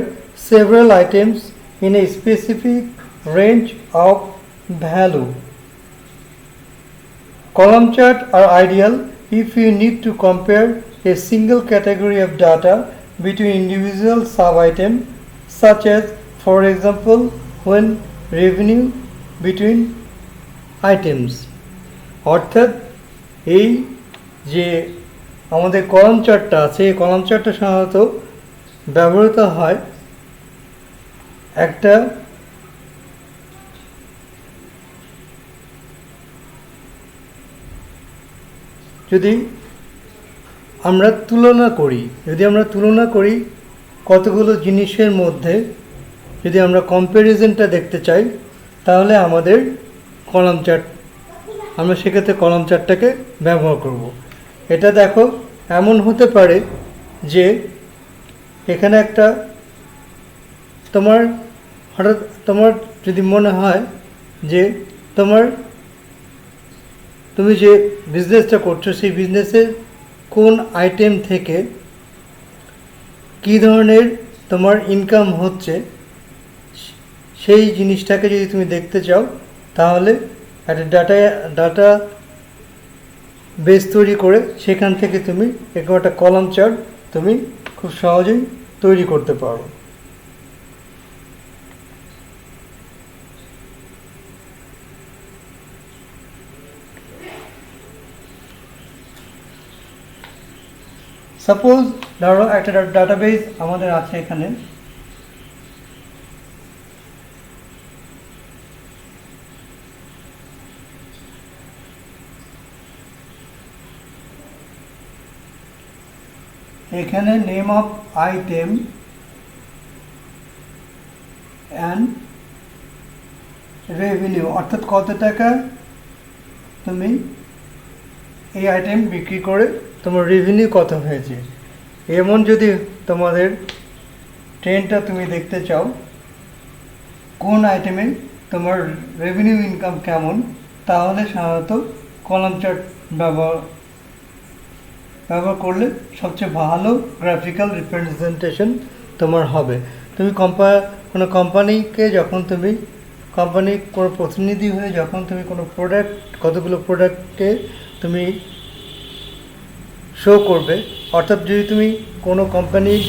several items in a specific range of value. Column chart are ideal if you need to compare a single category of data between individual sub-items, such as, for example, when revenue between items. অর্থাৎ এই যে আমাদের column চার্টটা আছে, এই column চার্টটা সাধারণত ব্যবহৃত হয় একটা যদি আমরা তুলনা করি কতগুলো জিনিসের মধ্যে, যদি আমরা কম্প্যারিজনটা দেখতে চাই, তাহলে আমাদের কলাম চার্ট, আমরা সেক্ষেত্রে কলাম চার্টটাকে ব্যবহার করব। এটা দেখো এমন হতে পারে যে এখানে একটা হঠাৎ তোমার যদি মনে হয় যে তুমি যে বিজনেসটা করছো সেই বিজনেসের কোন আইটেম থেকে কী ধরনের তোমার ইনকাম হচ্ছে, সেই জিনিসটাকে যদি তুমি দেখতে চাও, তাহলে একটা ডাটা বেস তৈরি করে সেখান থেকে তুমি একটা কলাম চার্ট তুমি খুব সহজেই তৈরি করতে পারো। সাপোজ ধরো একটা ডাটাবেস আমাদের আছে, এখানে name of item and revenue, অর্থাৎ কত টাকা তুমি এই আইটেম বিক্রি করে তোমার রেভিনিউ কত হয়েছে। এমন যদি তোমাদের ট্রেন্ডটা তুমি দেখতে চাও, কোন আইটেমে তোমার রেভিনিউ ইনকাম কেমন, তাহলে সাধারণত কলাম চার্ট ব্যবহার করলে সবচেয়ে ভালো গ্রাফিক্যাল রিপ্রেজেন্টেশন তোমার হবে। তুমি কোনো কোম্পানিকে যখন তুমি কোনো প্রতিনিধি হয়ে যখন তুমি কোনো কতগুলো প্রোডাক্টকে তুমি শো করবে, অর্থাৎ যদি তুমি কোনো কোম্পানির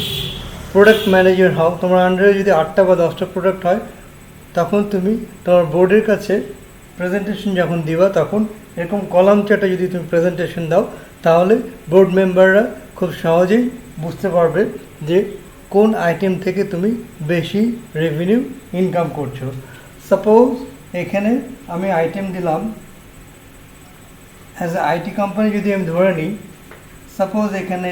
প্রোডাক্ট ম্যানেজার হও, তোমার আন্ডারে যদি 8টা বা 10টা প্রোডাক্ট হয়, তখন তুমি তোমার বোর্ডের কাছে প্রেজেন্টেশন যখন দিবা, তখন এরকম কলাম চার্টে যদি তুমি প্রেজেন্টেশন দাও তাহলে বোর্ড মেম্বাররা খুব সহজেই বুঝতে পারবে যে কোন আইটেম থেকে তুমি বেশি রেভিনিউ ইনকাম করছো। সাপোজ এখানে আমি আইটেম দিলাম অ্যাজ এ আইটি কোম্পানি, যদি আমি ধরে নিই সাপোজ এখানে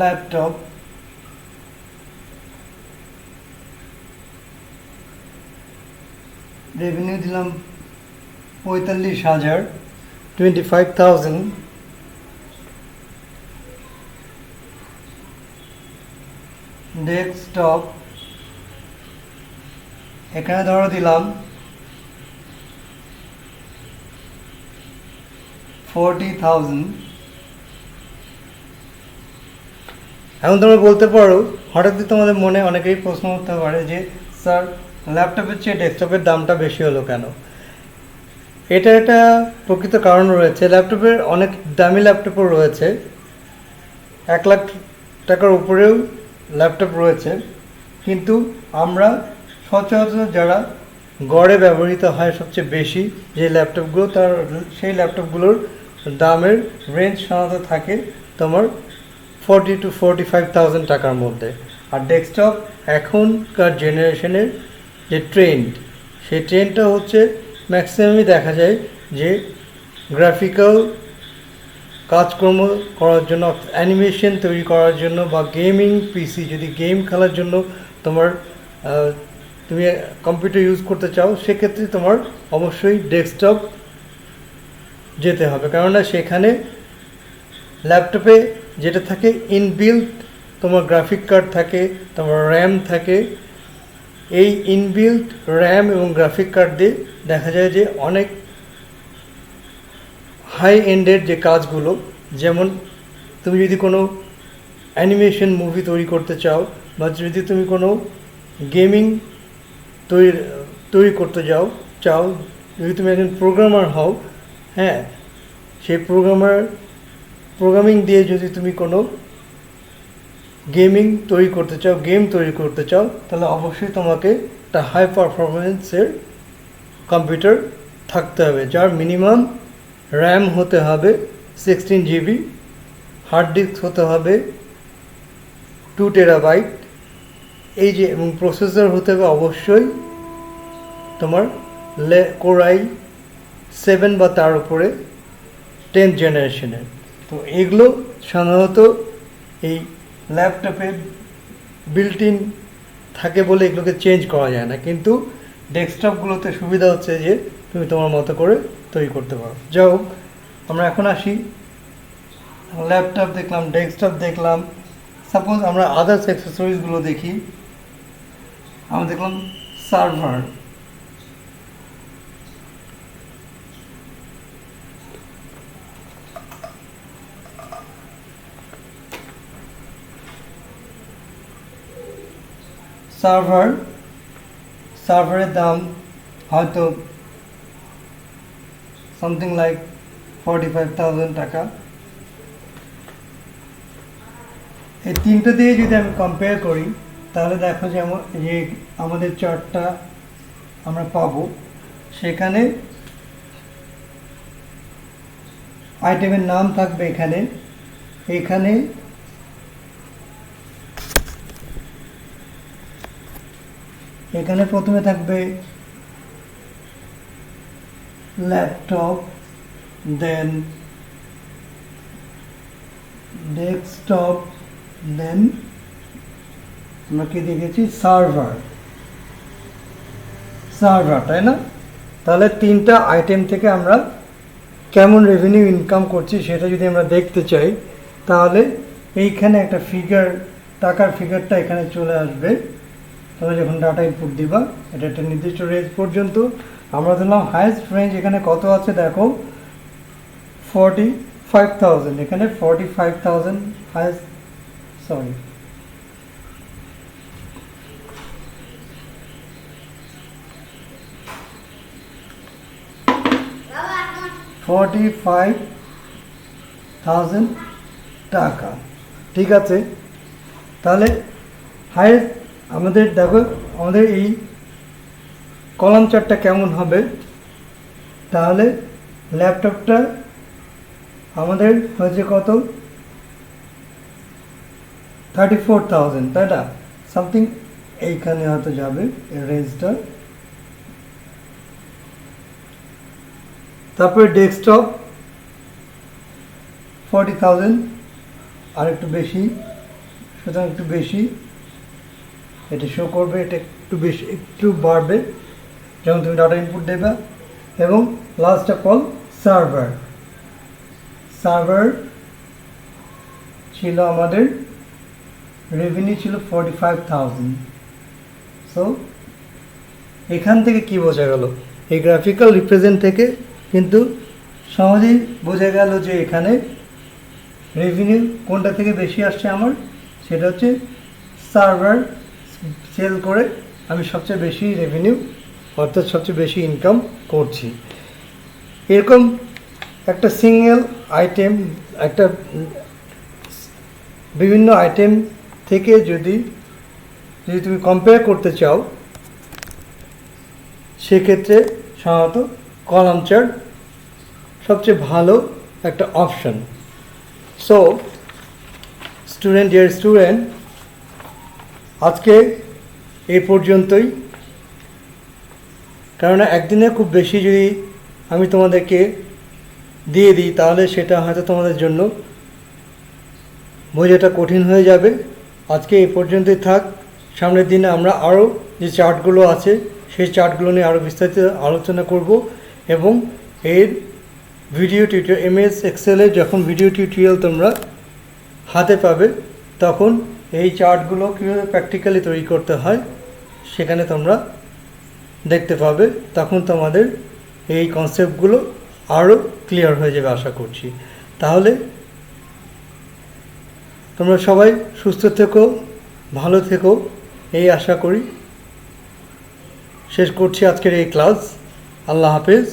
ল্যাপটপ, রেভিনিউ দিলাম 45,000, 25,000। ডেস্কটপ এখানে ধরো দিলাম 40,000। এখন তোমরা বলতে পারো, হঠাৎই তোমাদের মনে অনেকেই প্রশ্ন করতে পারে যে স্যার ল্যাপটপের চেয়ে ডেস্কটপের দামটা বেশি হলো কেন? এটা একটা প্রকৃত কারণ রয়েছে। ল্যাপটপের অনেক দামি ল্যাপটপও রয়েছে, 1 লাখ টাকার উপরেও ল্যাপটপ রয়েছে, কিন্তু আমরা সচরাচর যারা গড়ে ব্যবহৃত হয় সবচেয়ে বেশি যে ল্যাপটপগুলো, সেই ল্যাপটপগুলোর দামের রেঞ্জ সাধারণত থাকে তোমার 40 to 45,000 টাকার মধ্যে। আর ডেস্কটপ এখনকার জেনারেশনের যে ট্রেন্ড, সেই ট্রেন্ডটা হচ্ছে ম্যাক্সিমামই দেখা যায় যে গ্রাফিক্যাল কাজকর্ম করার জন্য, অ্যানিমেশন তৈরি করার জন্য, বা গেমিং পিসি, যদি গেম খেলার জন্য তুমি কম্পিউটার ইউজ করতে চাও, সেক্ষেত্রে তোমার অবশ্যই ডেস্কটপ যেতে হবে। কেননা সেখানে ল্যাপটপে যেটা থাকে ইনবিল্ট তোমার গ্রাফিক কার্ড থাকে, তোমার র্যাম থাকে। এই ইনবিল্ট র্যাম এবং গ্রাফিক কার্ড দিয়ে দেখা যায় যে অনেক হাই এন্ডের যে কাজগুলো, যেমন তুমি যদি কোনো অ্যানিমেশন মুভি তৈরি করতে চাও, বা যদি তুমি কোনো গেমিং তৈরি করতে চাও, যদি তুমি একজন প্রোগ্রামার হও, হ্যাঁ, সেই প্রোগ্রামিং দিয়ে যদি তুমি কোনো গেম তৈরি করতে চাও, তাহলে অবশ্যই তোমাকে একটা হাই পারফরমেন্সের কম্পিউটার থাকতে হবে, যার মিনিমাম র্যাম হতে হবে 16 GB, হার্ড ডিস্ক হতে হবে 2 TB, এবং প্রসেসর হতে হবে অবশ্যই তোমার Core i7 বা তার উপরে 10th জেনারেশনের। তো এগুলো সাধারণত এই ল্যাপটপে বিল্ট ইন থাকে বলে এগুলোকে চেঞ্জ করা যায় না, কিন্তু ডেস্কটপগুলোতে সুবিধা হচ্ছে যে তুমি তোমার মতো করে তৈরি করতে পারো। যাই হোক, আমরা এখন আসি, ল্যাপটপ দেখলাম, ডেস্কটপ দেখলাম। সাপোজ আমরা আদার্স অ্যাক্সেসরিজগুলো দেখি। আমরা দেখলাম সার্ভার, সার্ভারের দাম হয়তো সামথিং লাইক 45,000 টাকা। এই তিনটা দিয়ে যদি আমি কম্পেয়ার করি, তাহলে দেখো যে আমাদের চার্টটা আমরা পাবো, সেখানে আইটেমের নাম থাকবে এখানে প্রথমে থাকবে ল্যাপটপ, দেন ডেস্কটপ, দেন আমরা কি দেখেছি সার্ভার, তাই না? তাহলে তিনটা আইটেম থেকে আমরা কেমন রেভিনিউ ইনকাম করছি সেটা যদি আমরা দেখতে চাই, তাহলে এইখানে একটা টাকার ফিগারটা এখানে চলে আসবে। তোমরা যখন ডাটা ইনপুট দিবা, এটা একটা নির্দিষ্ট রেঞ্জ পর্যন্ত। আমরা ধরলাম হাইয়েস্ট রেঞ্জ এখানে কত আছে দেখো, 45,000। এখানে 45,000 হাইয়েস্ট, 45,000 টাকা, ঠিক আছে। তাহলে হাইয়েস্ট আমাদের দেখো, আমাদের এই কলাম চার্টটা কেমন হবে, তাহলে ল্যাপটপটা আমাদের হয়েছে কত 34,000, তাই না? সামথিং এইখানে হয়তো যাবে এই রেঞ্জটা। তারপরে ডেস্কটপ 40,000, আর একটু বেশি, সুতরাং একটু বেশি এটা শো করবে, এটা একটু বেশি একটু বাড়বে যখন তুমি ডাটা ইনপুট দেবে। এবং লাস্ট অফ অল সার্ভার ছিল আমাদের রেভিনিউ ছিল 45,000। সো এখান থেকে কি বোঝা গেল, এই গ্রাফিক্যাল রিপ্রেজেন্ট থেকে কিন্তু সহজেই বোঝা গেল যে এখানে রেভিনিউ কোনটা থেকে বেশি আসছে আমার, সেটা হচ্ছে সার্ভার সেল করে আমি সবচেয়ে বেশি রেভিনিউ অর্থাৎ সবচেয়ে বেশি ইনকাম করছি। এরকম একটা সিঙ্গেল আইটেম, একটা বিভিন্ন আইটেম থেকে যদি তুমি কম্পেয়ার করতে চাও, সেক্ষেত্রে সাধারণত কলাম চার্ট সবচেয়ে ভালো একটা অপশন। সো ডিয়ার স্টুডেন্ট, আজকে এই পর্যন্তই। কেননা একদিনে খুব বেশি যদি আমি তোমাদেরকে দিয়ে দিই তাহলে সেটা হয়তো তোমাদের জন্য বোঝাটা কঠিন হয়ে যাবে। আজকে এই পর্যন্তই থাক। সামনের দিনে আমরা আরও যে চার্টগুলো আছে সেই চার্টগুলো নিয়ে আরও বিস্তারিত আলোচনা করব এবং এর ভিডিও টিউটোরিয়াল এমএস এক্সেলের যখন ভিডিও টিউটোরিয়াল তোমরা হাতে পাবে তখন এই চার্টগুলো কীভাবে প্র্যাকটিক্যালি তৈরি করতে হয় সেখানে তোমরা দেখতে পাবে। তখন তোমাদের এই কনসেপ্টগুলো আরও ক্লিয়ার হয়ে যাবে আশা করছি। তাহলে তোমরা সবাই সুস্থ থেকো, ভালো থেকো, এই আশা করি। শেষ করছি আজকের এই ক্লাস। আল্লাহ হাফেজ।